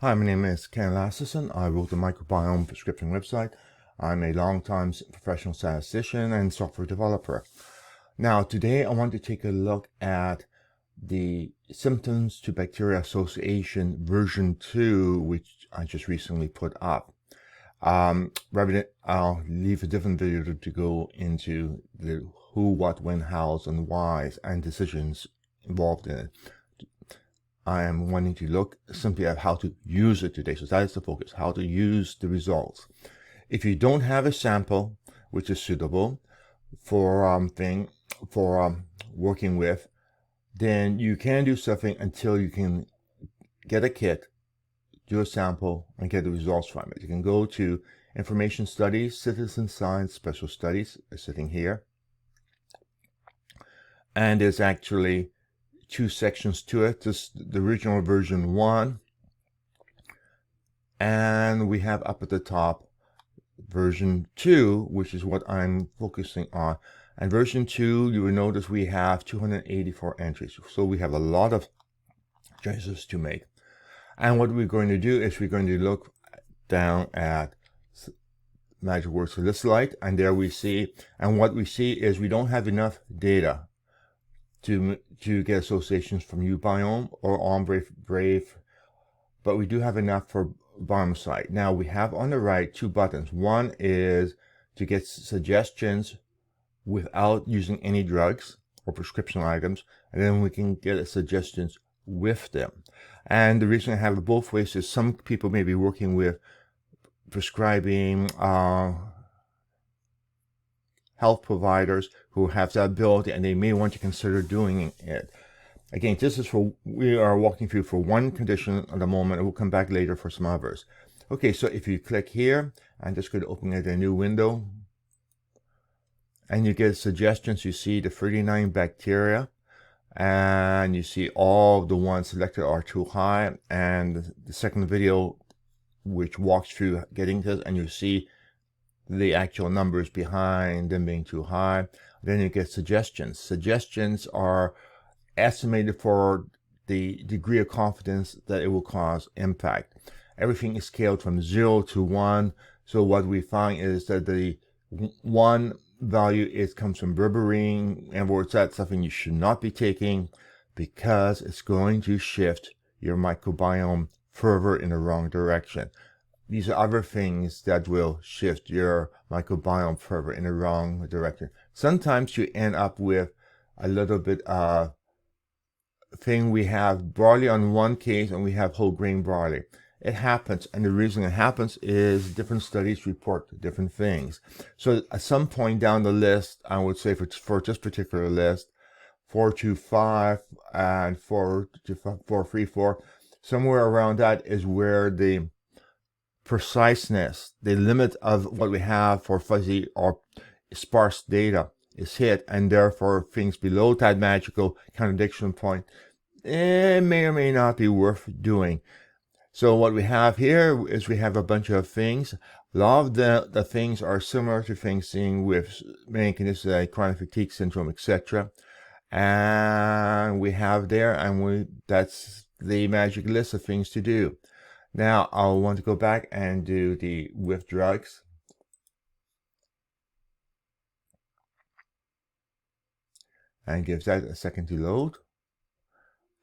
Hi, my name is Ken Lasseson. I wrote the Microbiome prescription website. I'm a long-time professional statistician and software developer. Now, today I want to take a look at the Symptoms to Bacteria Association version 2, which I just recently put up. Rather than, I'll leave a different video to go into the who, what, when, hows, and whys and decisions involved in it. I am wanting to look simply at how to use it today. So that is the focus, how to use the results. If you don't have a sample which is suitable for working with, then you can do something until you can get a kit, do a sample, and get the results from it. You can go to Information Studies, Citizen Science, Special Studies, sitting here. And there's actually two sections to it. This the original version 1, and we have up at the top version 2, which is what I'm focusing on. And version 2, you will notice we have 284 entries, so we have a lot of choices to make. And what we're going to do is we're going to look down at magic word salicylate, and there we see, and what we see is we don't have enough data to get associations from Ubiome or Brave, but we do have enough for Biome. Now we have on the right two buttons. One is to get suggestions without using any drugs or prescription items, and then we can get suggestions with them. And the reason I have it both ways is some people may be working with prescribing health providers who have that ability, and they may want to consider doing it. Again, this is we are walking through for one condition at the moment, and we'll come back later for some others. Okay, so if you click here, I'm just going to open it a new window, and you get suggestions. You see the 39 bacteria, and you see all the ones selected are too high, and the second video which walks through getting this, and you see the actual numbers behind them being too high. Then you get suggestions. Suggestions are estimated for the degree of confidence that it will cause impact. Everything is scaled from 0 to 1. So what we find is that the 1 value comes from berberine, and where it's at, something you should not be taking because it's going to shift your microbiome further in the wrong direction. These are other things that will shift your microbiome further in the wrong direction. Sometimes you end up with a little bit of thing. We have barley on one case and we have whole grain barley. It happens, and the reason it happens is different studies report different things. So at some point down the list, I would say for this particular list, 425 and 434, somewhere around that is where the preciseness, the limit of what we have for fuzzy or sparse data is hit, and therefore things below that magical contradiction point, it may or may not be worth doing. So what we have here is we have a bunch of things. A lot of the things are similar to things seen with many conditions like chronic fatigue syndrome, etc. And we have there, and that's the magic list of things to do. Now I'll want to go back and do the with drugs. And give that a second to load.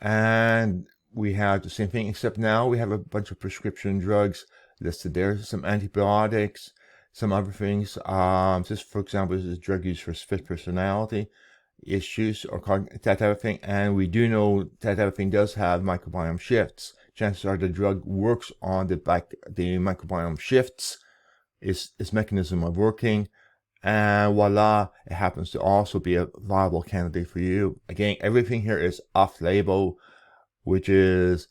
And we have the same thing, except now we have a bunch of prescription drugs listed there, some antibiotics, some other things. This, for example, is a drug used for split personality issues or that type of thing. And we do know that type of thing does have microbiome shifts. Chances are the drug works on the microbiome shifts, its mechanism of working, and voila, it happens to also be a viable candidate for you. Again, everything here is off-label, which is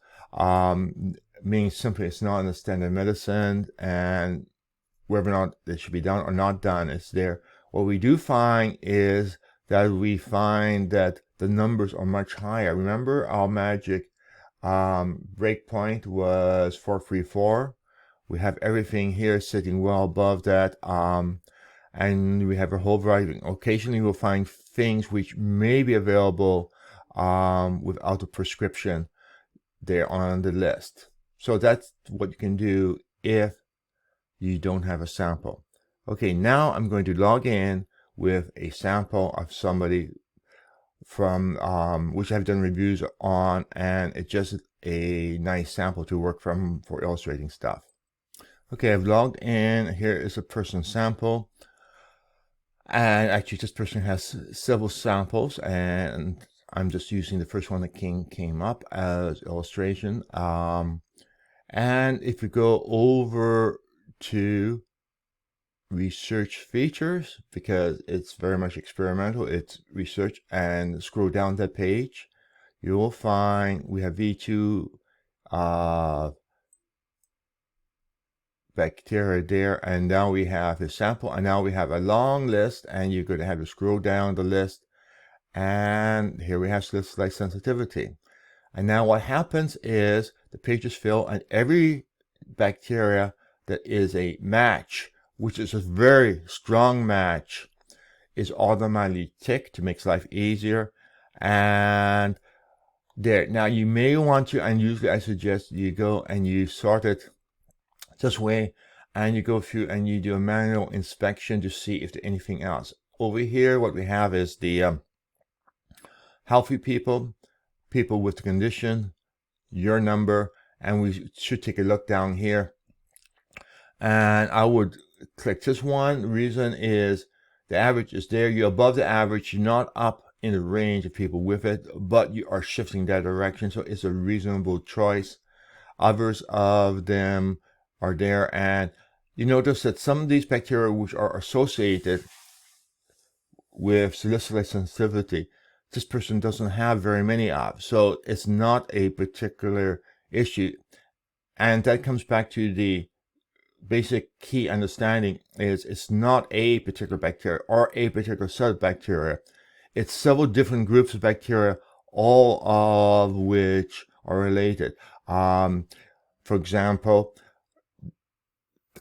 means simply it's not in the standard medicine, and whether or not it should be done or not done is there. What we do find is that the numbers are much higher. Remember, our magic breakpoint was 434. We have everything here sitting well above that, and we have a whole variety. Occasionally we'll find things which may be available without a prescription there on the list. So that's what you can do if you don't have a sample. Okay, now I'm going to log in with a sample of somebody from which I've done reviews on, and it's just a nice sample to work from for illustrating stuff. Okay, I've logged in. Here is a person's sample. And actually, this person has several samples, and I'm just using the first one that came up as illustration. And if we go over to research features, because it's very much experimental, it's research, and scroll down that page, you will find we have V2 bacteria there, and now we have a sample, and now we have a long list, and you're going to have to scroll down the list, and here we have salicylate sensitivity. And now what happens is the page is filled, and every bacteria that is a match, which is a very strong match, is automatically ticked to make life easier. And there, now you may want to, and usually I suggest you go and you sort it this way, and you go through and you do a manual inspection to see if there's anything else. Over here, what we have is the healthy people, people with the condition, your number, and we should take a look down here. And I would click this one. The reason is the average is there. You're above the average. You're not up in the range of people with it, but you are shifting that direction, so it's a reasonable choice. Others of them are there, and you notice that some of these bacteria which are associated with salicylate sensitivity, this person doesn't have very many of, so it's not a particular issue. And that comes back to the basic key understanding is it's not a particular bacteria or a particular set of bacteria. It's several different groups of bacteria, all of which are related. For example,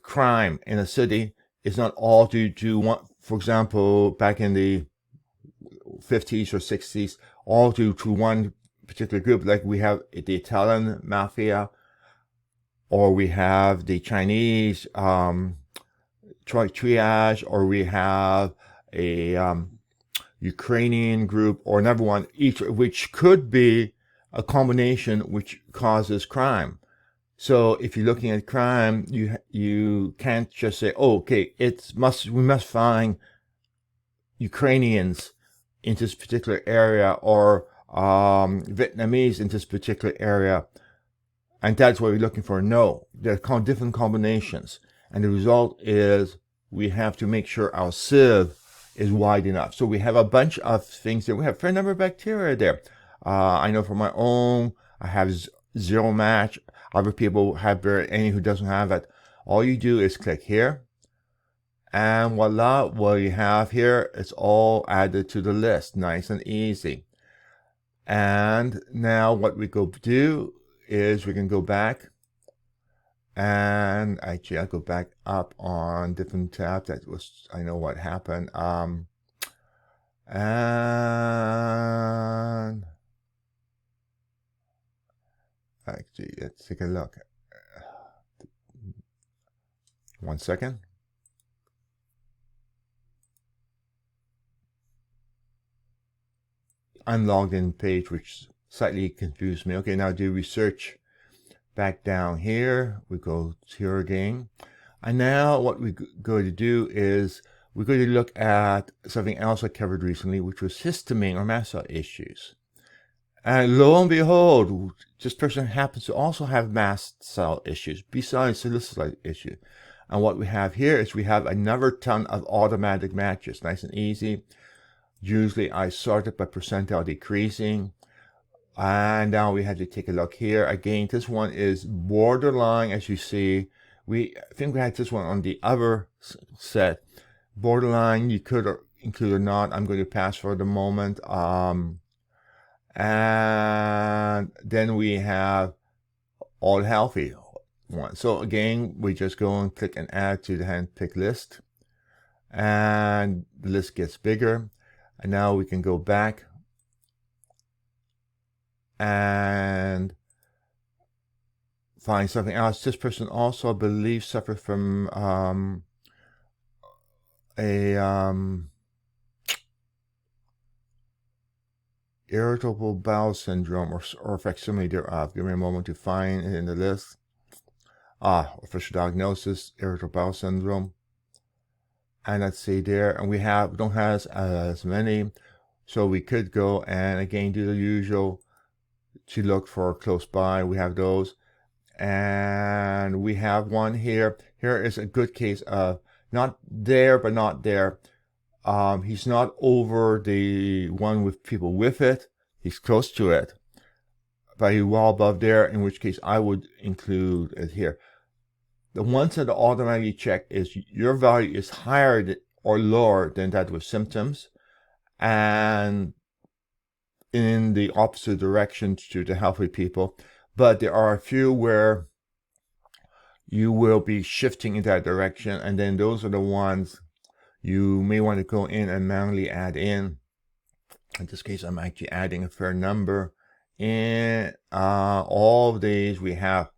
crime in a city is not all due to one. For example, back in the 50s or 60s, all due to one particular group. Like we have the Italian mafia, or we have the Chinese triage, or we have a Ukrainian group, or another one, each which could be a combination which causes crime. So if you're looking at crime, you can't just say, oh, okay, we must find Ukrainians in this particular area, or Vietnamese in this particular area, and that's what we're looking for. No, there are different combinations, and the result is we have to make sure our sieve is wide enough. So we have a bunch of things there. We have a fair number of bacteria there. I know for my own, I have zero match. Other people have any who doesn't have it. All you do is click here, and voila, what you have here, it's all added to the list, nice and easy. And now what we go do is we can go back, and actually I'll go back up on different tabs. That was, I know what happened. And actually, let's take a look. 1 second. Unlogged in page, which slightly confused me. Okay, now do research. Back down here, we go here again. And now what we're going to do is we're going to look at something else I covered recently, which was histamine or mast cell issues. And lo and behold, this person happens to also have mast cell issues besides salicylate issue. And what we have here is we have another ton of automatic matches, nice and easy. Usually I sort it by percentile decreasing. And now we have to take a look here. Again, this one is borderline, as you see. I think we had this one on the other set. Borderline, you could include or not. I'm going to pass for the moment. And then we have all healthy one. So again, we just go and click and add to the handpicked list. And the list gets bigger. And now we can go back and find something else. This person also, I believe, suffered from irritable bowel syndrome or facsimile thereof. Give me a moment to find it in the list. Official diagnosis, irritable bowel syndrome. And let's see there, and we don't have as many, so we could go and again do the usual to look for close by. We have those, and we have one here. Here is a good case of not there but not there. He's not over the one with people with it. He's close to it, but he's well above there, in which case I would include it here. The ones that automatically check is your value is higher or lower than that with symptoms, and in the opposite direction to the healthy people. But there are a few where you will be shifting in that direction, and then those are the ones you may want to go in and manually add in. In this case, I'm actually adding a fair number. In all of these, we have,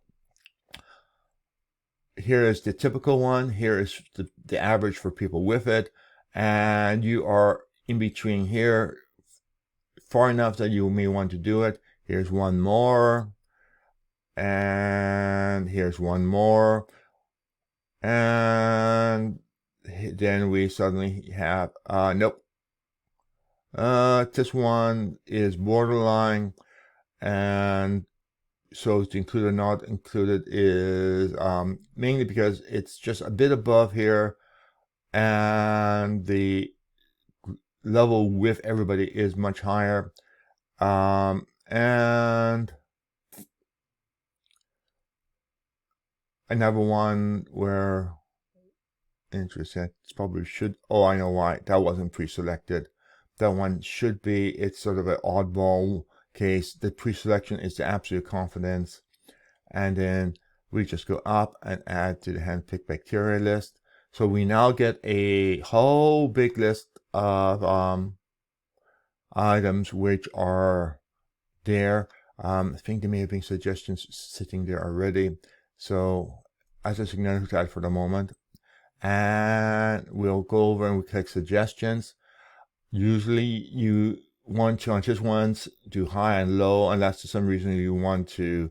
here is the typical one, here is the average for people with it, and you are in between here, far enough that you may want to do it. Here's one more, and here's one more, and then we suddenly have, nope, this one is borderline, and so it's included or not included is mainly because it's just a bit above here, and the level with everybody is much higher. And another one where, interesting, it's probably should, oh, I know why, that wasn't pre-selected. That one should be, it's sort of an oddball case. The pre-selection is the absolute confidence, and then we just go up and add to the handpicked bacteria list. So we now get a whole big list of items which are there. I think there may have been suggestions sitting there already, so I just ignore that for the moment, and we'll go over and we click suggestions. Usually you want to, on just once, do high and low, unless for some reason you want to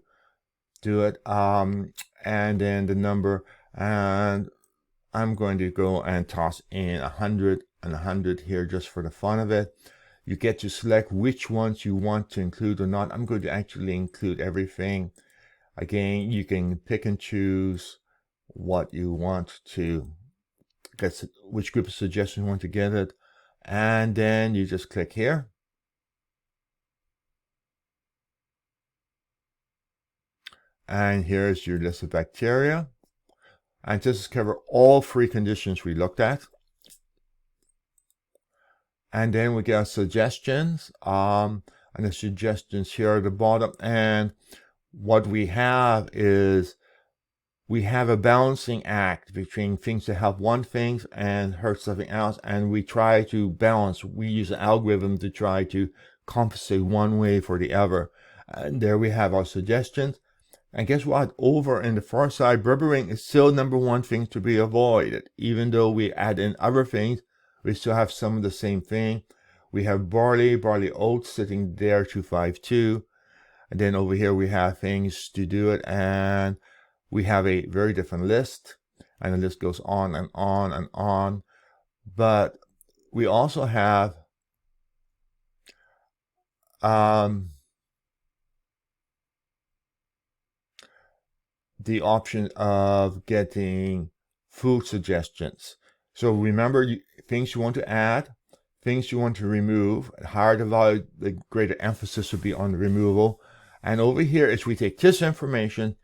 do it, and then the number, and I'm going to go and toss in 100 and 100 here just for the fun of it. You get to select which ones you want to include or not. I'm going to actually include everything. Again, you can pick and choose what you want to get, which group of suggestions you want to get it, and then you just click here. And here's your list of bacteria. And this is cover all three conditions we looked at. And then we get suggestions, and the suggestions here at the bottom. And what we have is, we have a balancing act between things that help one thing and hurt something else, and we try to balance. We use an algorithm to try to compensate one way for the other. And there we have our suggestions. And guess what? Over in the far side, berberine is still #1 thing to be avoided. Even though we add in other things, we still have some of the same thing. We have barley oats sitting there, 252. And then over here we have things to do it, and we have a very different list. And the list goes on and on and on. But we also have the option of getting food suggestions. So remember, things you want to add, things you want to remove. The higher the value, the greater emphasis would be on the removal. And over here is we take this information,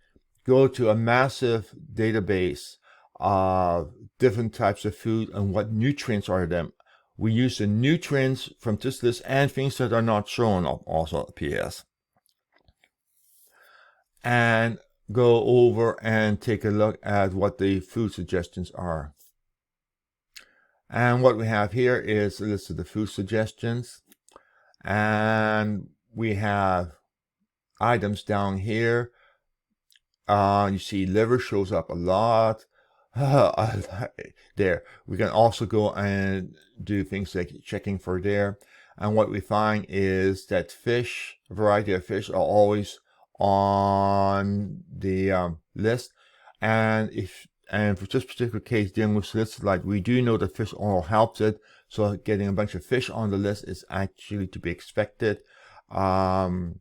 go to a massive database of different types of food and what nutrients are them. We use the nutrients from this list and things that are not shown also PS. And go over and take a look at what the food suggestions are. And what we have here is a list of the food suggestions. And we have items down here. You see liver shows up a lot. There. We can also go and do things like checking for there. And what we find is that fish, a variety of fish, are always on the list. And for this particular case, dealing with salicylate, we do know that fish oil helps it. So getting a bunch of fish on the list is actually to be expected. And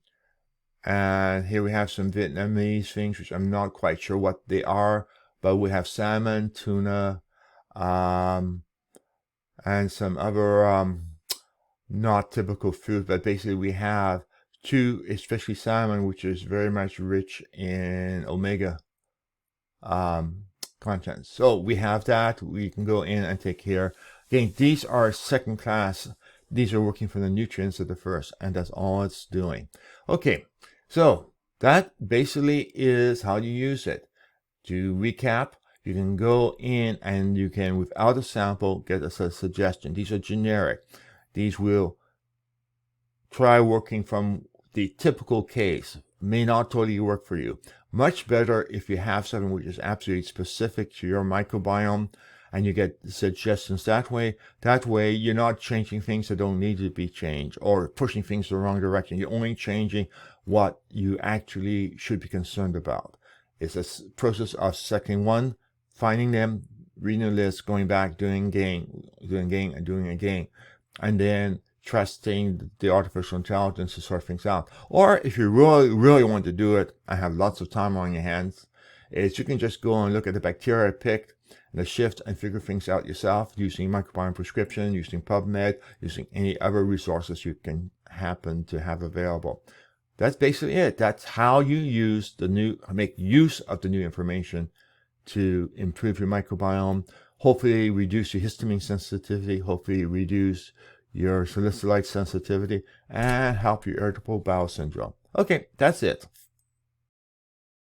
here we have some Vietnamese things, which I'm not quite sure what they are, but we have salmon, tuna, and some other not typical foods. But basically we have two, especially salmon, which is very much rich in omega content. So we have that. We can go in and take care. Again, these are second class. These are working for the nutrients of the first, and that's all it's doing. Okay, so that basically is how you use it. To recap, you can go in and you can, without a sample, get a suggestion. These are generic. These will try working from the typical case. May not totally work for you. Much better if you have something which is absolutely specific to your microbiome and you get suggestions that way. That way, you're not changing things that don't need to be changed or pushing things the wrong direction. You're only changing what you actually should be concerned about. It's a process of second one, finding them, reading the list, going back, doing again, and doing again. And then trusting the artificial intelligence to sort things out. Or if you really, really want to do it, I have lots of time on your hands, is you can just go and look at the bacteria I picked, the shift, and figure things out yourself using Microbiome Prescription, using PubMed, using any other resources you can happen to have available. That's basically it. That's how you use make use of the new information to improve your microbiome, hopefully reduce your histamine sensitivity, hopefully reduce your salicylate sensitivity, and help your irritable bowel syndrome. Okay, that's it.